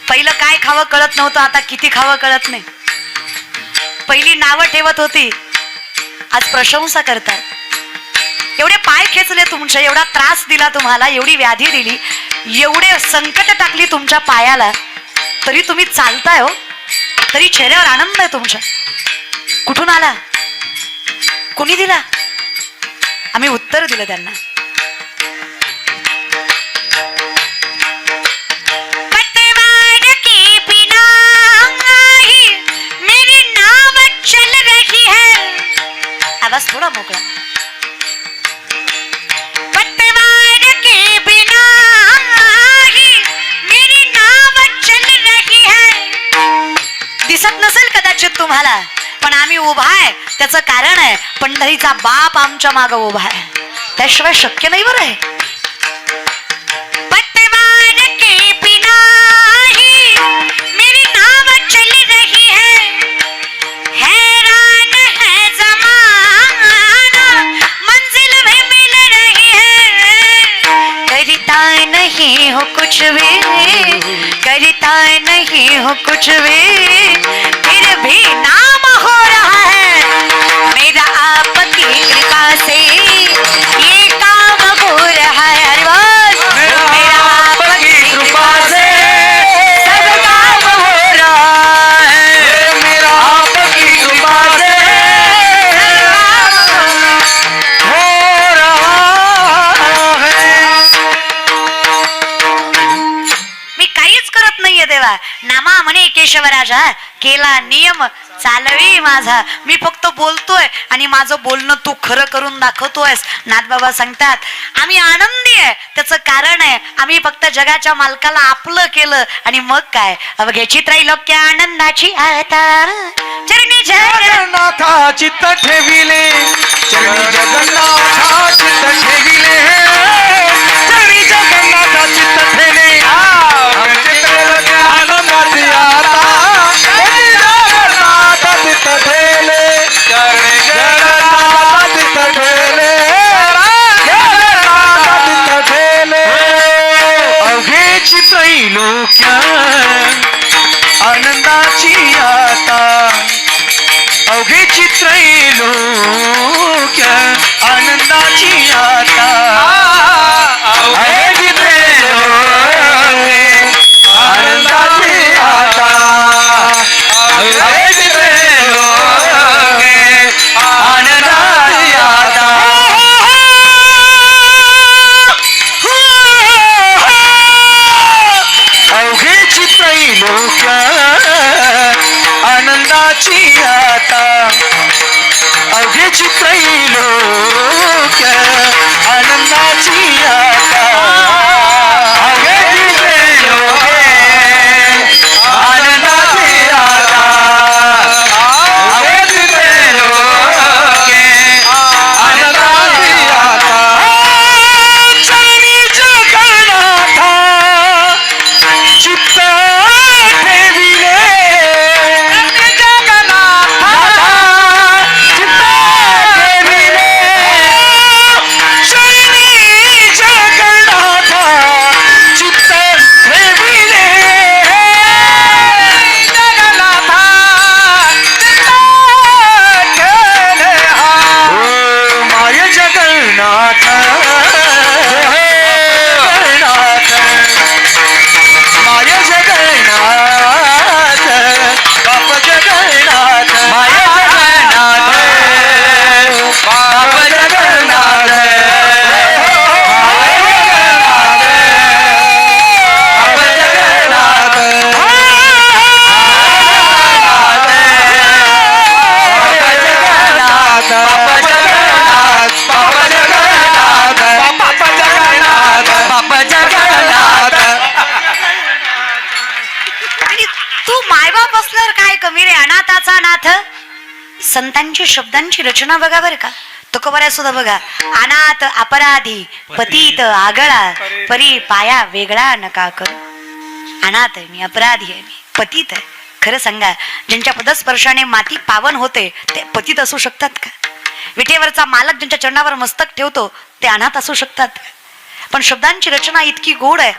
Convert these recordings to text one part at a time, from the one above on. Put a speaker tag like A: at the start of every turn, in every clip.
A: पहिलं काय खावं कळत नव्हतं, आता किती खावं कळत नाही. पहिली नावं ठेवत होती, आज प्रशंसा करतात. एवढे पाय खेचले तुमचे, एवढा त्रास दिला तुम्हाला, एवढी व्याधी दिली, एवढे संकट टाकली तुमच्या पायाला, तरी तुम्ही चालताय हो, तरी चेहऱ्यावर आनंद आहे तुमच्या. कुठून आला, कोणी दिला? आम्ही उत्तर दिलं त्यांना. आवाज थोडा मोकळा. पतवार के बिना ही मेरी नाव चल रही है. दिसत नसेल कदाचित तुम्हाला, पण आम्ही उभा आहे त्याचं कारण आहे, पंढरीचा बाप आमच्या मागे उभा आहे, त्याशिवाय शक्य नाही बरं आहे. पतवार के बिना ही मेरी नाव चल रही है, हैरान है करता नहीं हो कुछ भी, करता नहीं हो कुछ भी, फिर भी नाम हो रहा है मेरा आपकी कृपा से, ये काम हो रहा है. अरे बस मेरा आपकी कृपा से सब काम हो रहा है, मेरा आपकी कृपा से हो रहा है. मी काहीच करत नाहीये देवा, नामा म्हणे केशवराजा, केला नियम चालवी माझा, मी फक्त बोलतोय आणि माझं बोलणं तू खरं करून दाखवतोयस. नाथबाबा सांगतात आम्ही आनंदी आहे, त्याचं कारण आहे आम्ही फक्त जगाच्या मालकाला आपलं केलं, आणि मग काय अवघ्याची त्रैलोक्य आनंदाची आता चरणी
B: जगन्नाथा चित्त ठेविले, चरणी जगन्नाथा चित्त ठेविले, चरणी जगन्नाथा चित्त ठेविले, आनंदाची आता जगन्नाथा चित्त ठेविले, चरणी जगन्नाथा चित्त ठेविले, जगन्नाथा चित्त ठेविले. अवघेची त्रैलोक्य आनंदाची आता, अवघेची त्रैलोक्य आनंदाची आता, अवघेची त्रैलोक्य आनंदाची आता, अवघेची त्रैलोक्य आनंदाची आता. अवघेची त्रैलोक्य आनंदाची आता, अवघेची त्रैलोक्य आनंदाची आता, अवघेची त्रैलोक्य आनंदाची आता, अवघेची त्रैलोक्य आनंदाची आता. चरणी जगन्नाथा चित्त ठेविले, जगन्नाथा चित्त ठेविले, चरणी जगन्नाथा चित्त ठेविले, जगन्नाथा चित्त ठेविले. ओ माय जगन्नाथ, जगन्नाथ माय जगन्नाथ, बाप जगन्नाथ, माय जगन्नाथ, बाप जगन्नाथ, माय जगन्नाथ, बाप जगन्नाथ, जगन्नाथ, बाप जगन्नाथ, बाप जगन्नाथ, बाप जगन्नाथ, बाप जगन्नाथ.
A: आणि तू मायबाप असल्यावर काय कमी रे, अनाथाचा नाथ. संतांची शब्दांची रचना बघा बरं का, तुकोबाऱ्या सुद्धा बघा. अनाथ अपराधी पतित आगळा, परी पाया वेगळा नका करू. अनाथ आहे मी, अपराधी आहे मी, पतित आहे. खरं सांगा, ज्यांच्या पदस्पर्शाने माती पावन होते ते पतित असू शकतात का? विटेवरचा मालक ज्यांच्या चरणावर मस्तक ठेवतो ते अनाथ असू शकतात का? पण शब्दांची रचना इतकी गोड आहे,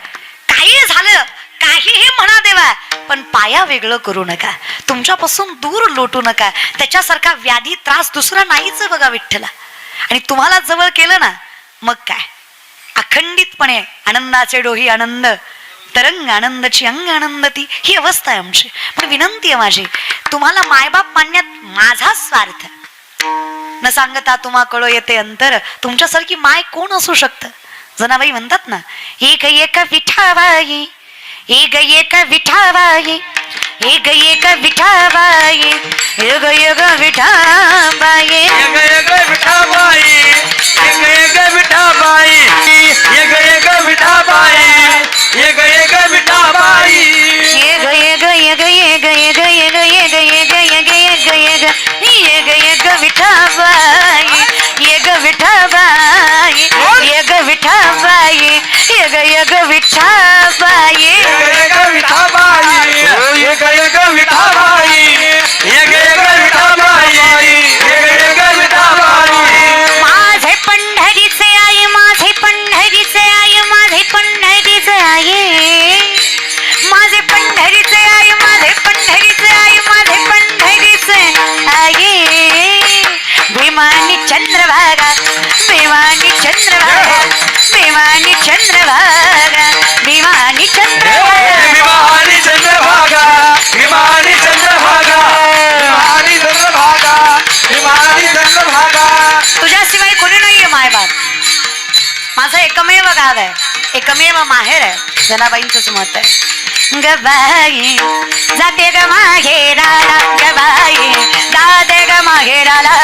A: काही झालं काहीही म्हणा देवा, पण पाया वेगळं करू नका, तुमच्यापासून दूर लोटू नका. त्याच्यासारखा व्याधी त्रास दुसरा नाहीच बघा विठ्ठला. आणि तुम्हाला जवळ केलं ना मग काय, अखंडितपणे आनंदाचे डोही आनंद, तरंग आनंदाची अंग आनंदती, ही अवस्था आहे आमची. पण विनंती आहे माझी, तुम्हाला मायबाप मानण्यात माझा स्वार्थ न सांगता तुम्हा कळो येते अंतर. तुमच्यासारखी माय कोण असू शकतं. जनाबाई म्हणतात ना, एक एक विठाबाई, एक एक विठाबाई, एक एक विठाबाई, एक एक विठाबाई,
B: एक एक विठाबाई, एक एक विठाबाई, एक एक विठाबाई, एक एक विठाबाई,
A: एक एक एक एक एक एक एक एक एक एक एक एक विठाबाई, एक विठाबाई, एक विठाबाई, एक एक विठाबाई,
B: एक एक विठाबाई, एक एक विठाबाई, एक एक विठाबाई, एक एक विठाबाई.
A: माझे पंढरीचे आई, माझे पंढरीचे आई, माझे पंढरीचे आई, माझे पंढरीचे आई, माझे पंढरीचे आई, माझे पंढरीचे आई. भीमानी चंद्रभागा, भीमानी चंद्रभागा, भीमानी चंद्रभागा, भीमानी चंद्रभागा,
B: विमानी चंद्रभागा, विमानी चंद्रभागा, विमानी चंद्रभागा, विमानी चंद्रभागा.
A: तुझ्याशिवाय कोणी नाहीये मायबाप. माझं एकमेव गाव आहे, एकमेव माहेर आहे. जनाबाईंचंच मत आहे. गबाई जाते ग माहेराला, गबाई जाते ग माहेराला,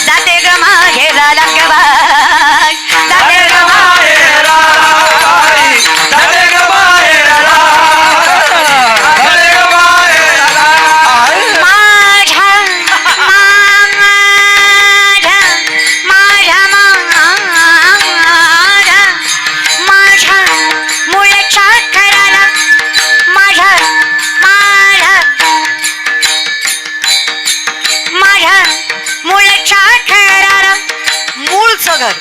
A: जाते ग माहेराला, गबाई जाते ग माहेराला.
B: धरे ग माहेराला, धरे ग माहेराला.
A: माझ्या माझ्या माझ्या माझ्या मुळच्या घराला, माझ्या माझ्या माझ्या मुळच्या घराला. मूळचं घर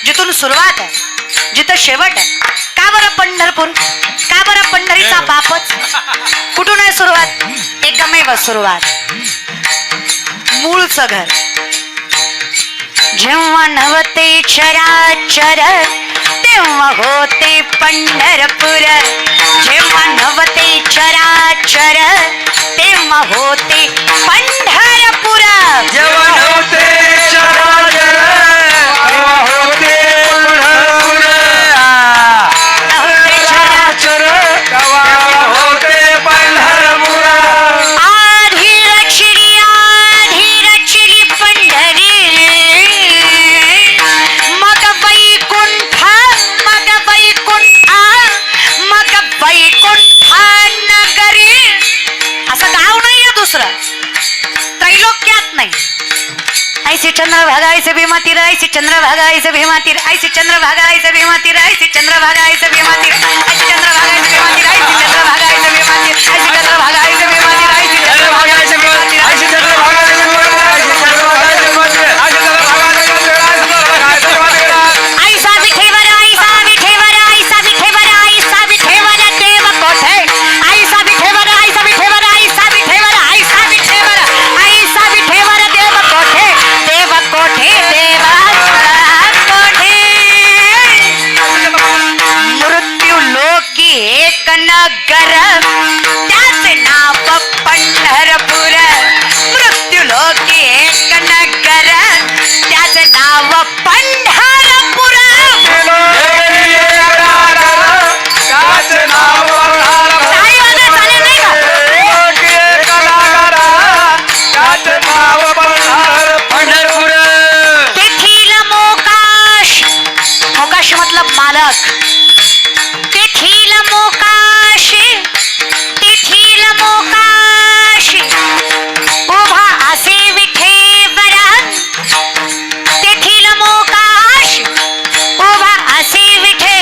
A: जिथून सुरुवात आहे, जिथं शेवट आहे. का बरं पंढरपूर, का बरं पंढरीचा बापच. कुठून आहे सुरुवात, एकमेव सुरुवात, मूळचं घर. जेव्हा नव्हते चराचर तेव्हा होते पंढरपूर, जेव्हा नव्हते चराचर तेव्हा होते पंढरपूर.
B: जेव्हा होते चराचर, तेव्हा होते पंढरपूर.
A: नव्हते
B: चराचर, तेव्हा होते पंढरपूर.
A: आधी रचली पंढरी, मग वैकुंठ, मग वैकुंठ, मग वैकुंठ नगरी. असं गाव नाहीये दुसरं, त्रैलोक्यात नाही. ऐसे चंद्रभागा ऐसे भीमा तीर, ऐसे चंद्रभागा ऐसे भीमा तीर, ऐसे चंद्रभागा ऐसे भीमा तीर, ऐसे चंद्रभागा ऐसे भीमा तीर, ऐसे चंद्रभागा ऐसे भीमा तीर, ऐसे चंद्रभागा ऐसे भीमा तीर, ऐसे चंद्रभागा ऐसे भीमा तीर, ऐसे चंद्रभागा ऐसे भीमा तीर,
B: ऐसे चंद्रभागा ऐसे
A: ऐसा विठेवर, ऐसा विठेवर, ऐसा विठेवर, ऐसा विठेवर देव कोठे, ऐसा विठेवर, ऐसा विठेवर, ऐसा विठेवर, ऐसा विठेवर, ऐसा विठेवर देव कोठे, देव कोठे, देव कोठे. मृत्यू लोकी एक नगर, त्याचे नाव पंढरपूर. मृत्यू लोकी एक नगर, त्याचे नाव पंढरपूर. टाळी वाजवा, चालेल नाही का?
B: पंढरपूर.
A: तेथील मोकाश, मोकाश मतलब मालक. तेथील मोकाशी, तेथील मोकाशी उभा असे विठेवरा, तेथील मोकाश उभा असे विठेवरा.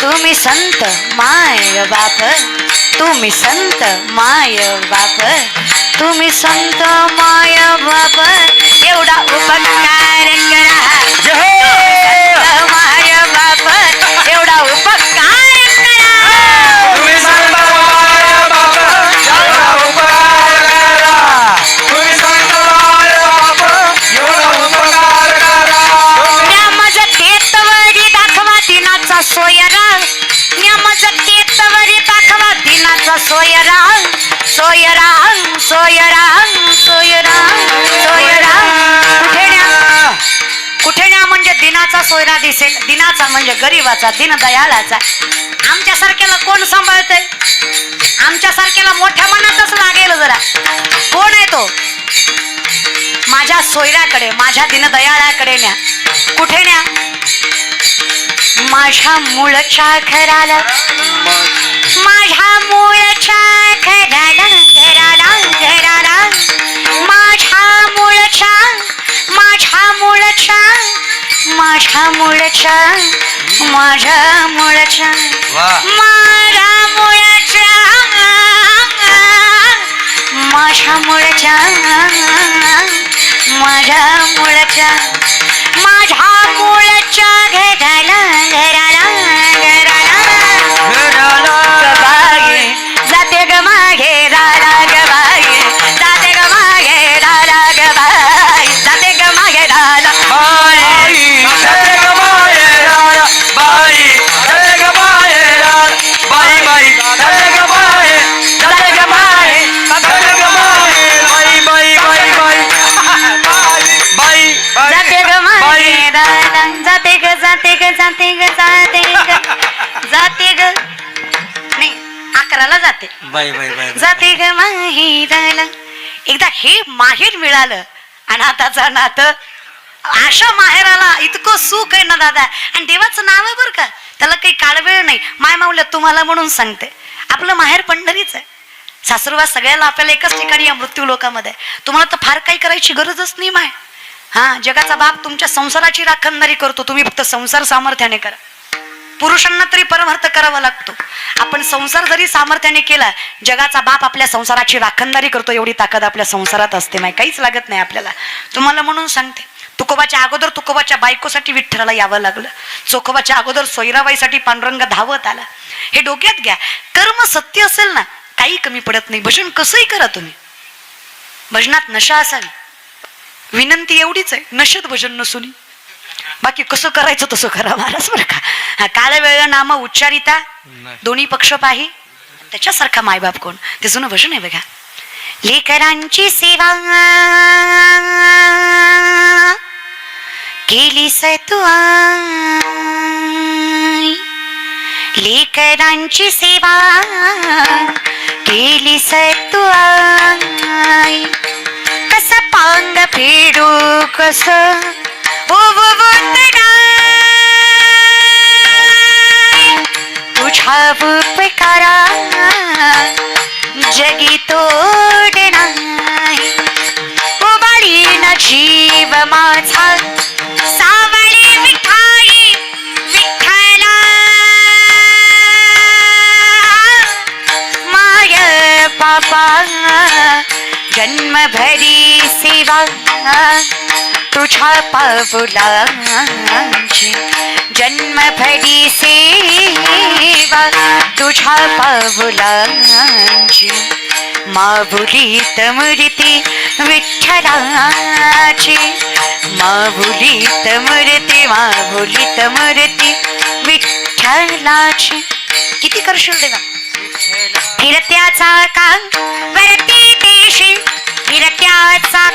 A: तुम्ही संत माय बाप, तुम्ही संत माय बाप, तुम्ही संत माय बाप, एवढा उपकार करा.
B: जय हो.
A: म्हणजे दिनाचा सोयरा दिसेल, दिनाचा म्हणजे गरीबाचा, दीनदयाळाचा. आमच्यासारख्याला कोण सांभाळतंय? आमच्यासारख्याला मोठ्या मनातच लागेल जरा. कोण आहे तो? माझ्या सोयऱ्याकडे, माझ्या दीनदयाळाकडे न्या. कुठे न्या? माझ्या मूळच्या घराला, माझ्या मूळच्या घराला, घराला घराला, माझ्या मूळच्या, माझ्या मूळच्या, माझ्या मूळच्या, माझ्या मूळच्या, माझ्या मूळच्या, माझ्या मूळच्या, माझ्या मूळच्या, माझ्या मूळच्या घराला, घराला घराला गबाई जाते ग मागे राला, गबाई जाते ग मागे राला, गबाई जाते ग मागे राला. जाते ग मागे राला, जाते ग, जाते ग, जाते ग, जाते ग, जाते ग, नाही 11ला जाते. जाते ग माहेराला. एकदा हे माहेर मिळालं अनाथाचा नातं, अशा माहेराला इतकं सुख आहे ना दादा. आणि देवाचं नाव आहे बरं का, त्याला काही काळवेळ नाही. माय माऊल्या तुम्हाला म्हणून सांगते, आपलं माहेर पंढरीच आहे. सासरवास सगळ्याला आपल्याला एकाच ठिकाणी या मृत्यू लोकामध्ये. तुम्हाला तर फार काही करायची गरजच नाही माय. हा, जगाचा बाप तुमच्या संसाराची राखणदारी करतो, तुम्ही फक्त संसार सामर्थ्याने करा. पुरुषांना तरी परमार्थ करावा लागतो. आपण संसार जरी सामर्थ्याने केला, जगाचा बाप आपल्या संसाराची राखणदारी करतो. एवढी ताकद आपल्या संसारात असते माय, काहीच लागत नाही आपल्याला. तुम्हाला म्हणून सांगते, तुकोबाच्या अगोदर तुकोबाच्या बायकोसाठी विठ्ठलाला यावं लागलं. चोखोबाच्या अगोदर सोयराबाईसाठी पांडुरंग धावत आला. हे डोक्यात घ्या. कर्म सत्य असेल ना, काही कमी पडत नाही. भजन कसंही करा तुम्ही, भजनात नशा असावी. विनंती एवढीच आहे, नशेत भजन नसुनी. बाकी कसं करायचं तसं करा महाराज बरं का. काळ वेळ नाम उच्चारिता, दोन्ही पक्ष पाही, त्याच्यासारखा मायबाप कोण. ते जुनं भजन आहे बघा. लेकरांची सेवा केलीस तू आई, लेकरांची सेवा केलीस तू आई, कस पांग फेडू कस तुझ्या उपकारा जगी तोड नाही. उबाळीन जीव माझा सावळी विठाई विठ्ठला, माय पापा जन्मभरी सेवा तुझ्या पावलांची, जन्मभरी सेवा तुझ्या पावलांची. माऊलीत मूर्ती विठ्ठलाची, माऊलीत मूर्ती, माऊलीत मूर्ती विठ्ठलाची. किती करशील देवा. फिरत्याचा का वरती देशी, फिरत्याचा